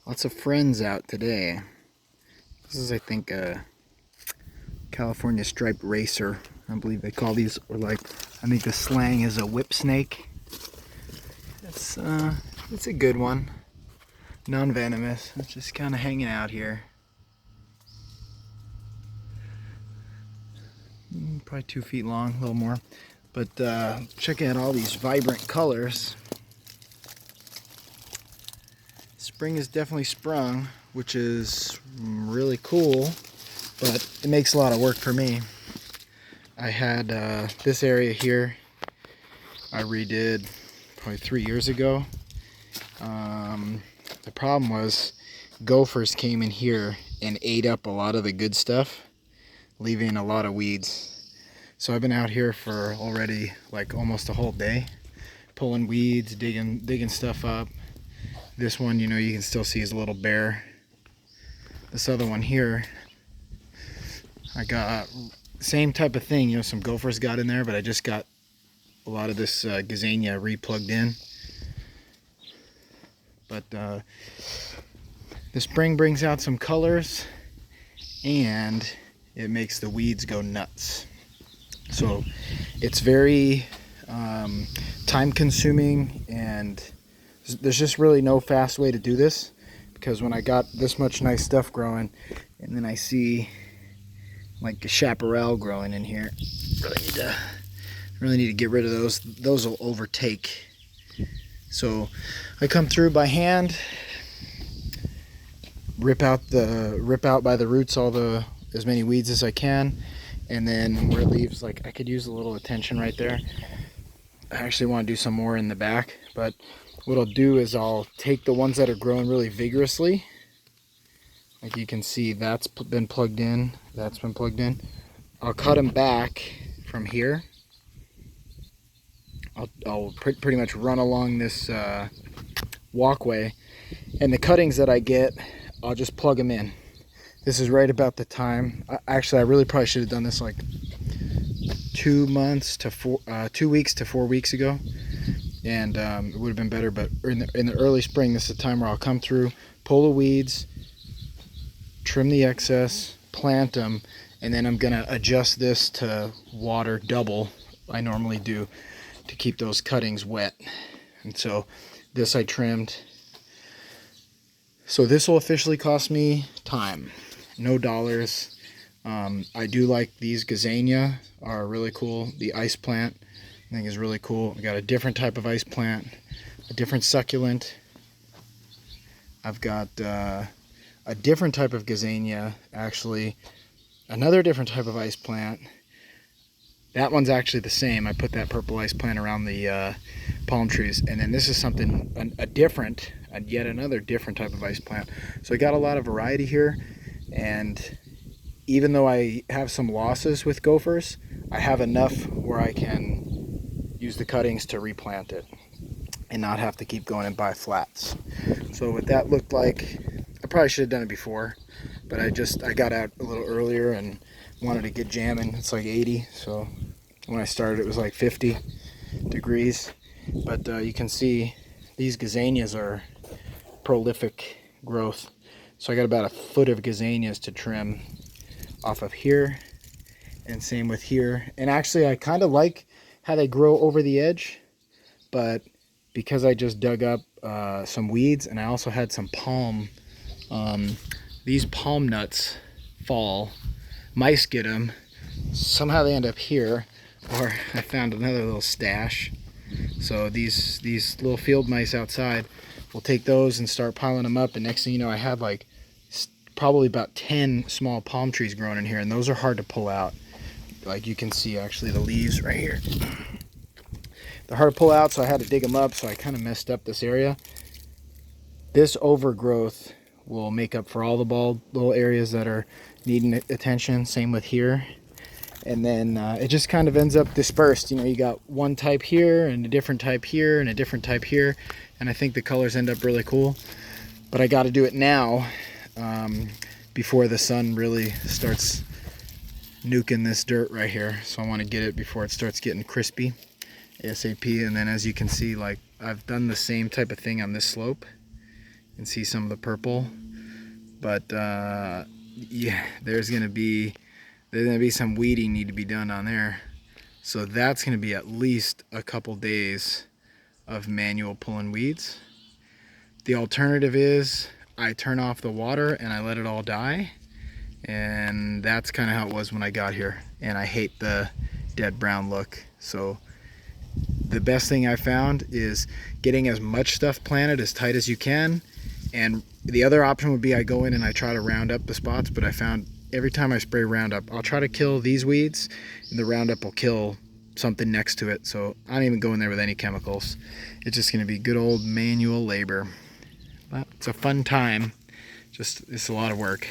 Lots of friends out today. This is, I think, a California striped racer. I believe they call these, or like, I think the slang is a whip snake. It's a good one. Non-venomous. It's just kind of hanging out here. Probably 2 feet long, a little more. But check out all these vibrant colors. Spring is definitely sprung, which is really cool, but it makes a lot of work for me. I had this area here I redid probably 3 years ago. The problem was gophers came in here and ate up a lot of the good stuff, leaving a lot of weeds. So I've been out here for already like almost a whole day, pulling weeds, digging stuff up. This one, you know, you can still see is a little bare. This other one here, I got same type of thing, you know, some gophers got in there, but I just got a lot of this gazania re-plugged in. But the spring brings out some colors and it makes the weeds go nuts. So it's very time consuming, and there's just really no fast way to do this, because when I got this much nice stuff growing and then I see like a chaparral growing in here, really need to get rid of those. Those will overtake. So I come through by hand, rip out by the roots as many weeds as I can, and then where it leaves, like, I could use a little attention right there. I actually want to do some more in the back, but what I'll do is I'll take the ones that are growing really vigorously. Like you can see, that's been plugged in, that's been plugged in. I'll cut them back from here. I'll pretty much run along this walkway, and the cuttings that I get, I'll just plug them in. This is right about the time. Actually, I really probably should have done this like 2 weeks to 4 weeks ago, and it would have been better. But in the early spring, this is the time where I'll come through, pull the weeds, trim the excess, plant them, and then I'm gonna adjust this to water double I normally do to keep those cuttings wet. And so this I trimmed. So this will officially cost me time, no dollars. I do like these gazania, are really cool. The ice plant I think is really cool. I got a different type of ice plant, a different succulent. I've got a different type of gazania, actually, another different type of ice plant. That one's actually the same. I put that purple ice plant around the palm trees, and then this is something yet another different type of ice plant. So I got a lot of variety here, and even though I have some losses with gophers, I have enough where I can use the cuttings to replant it and not have to keep going and buy flats. So what that looked like, I probably should have done it before, but I got out a little earlier and wanted to get jamming. It's like 80, so when I started it was like 50 degrees. But you can see these gazanias are prolific growth. So I got about a foot of gazanias to trim off of here, and same with here. And actually I kind of like how they grow over the edge, but because I just dug up some weeds, and I also had some palm, these palm nuts fall, mice get them, somehow they end up here, or I found another little stash. So these little field mice outside will take those and start piling them up, and next thing you know I have like probably about 10 small palm trees growing in here, and those are hard to pull out. Like you can see actually the leaves right here, they're hard to pull out, so I had to dig them up. So I kind of messed up this area. This overgrowth will make up for all the bald little areas that are needing attention. Same with here. And then it just kind of ends up dispersed. You know, you got one type here and a different type here and a different type here, and I think the colors end up really cool. But I got to do it now before the sun really starts nuking this dirt right here. So I want to get it before it starts getting crispy ASAP. And then as you can see, like, I've done the same type of thing on this slope, can see some of the purple. But yeah, there's gonna be some weeding need to be done on there. So that's gonna be at least a couple days of manual pulling weeds. The alternative is I turn off the water and I let it all die. And that's kind of how it was when I got here. And I hate the dead brown look. So the best thing I found is getting as much stuff planted as tight as you can. And the other option would be I go in and I try to round up the spots, but I found every time I spray Roundup, I'll try to kill these weeds and the Roundup will kill something next to it. So I don't even go in there with any chemicals. It's just going to be good old manual labor. But it's a fun time. Just, it's a lot of work.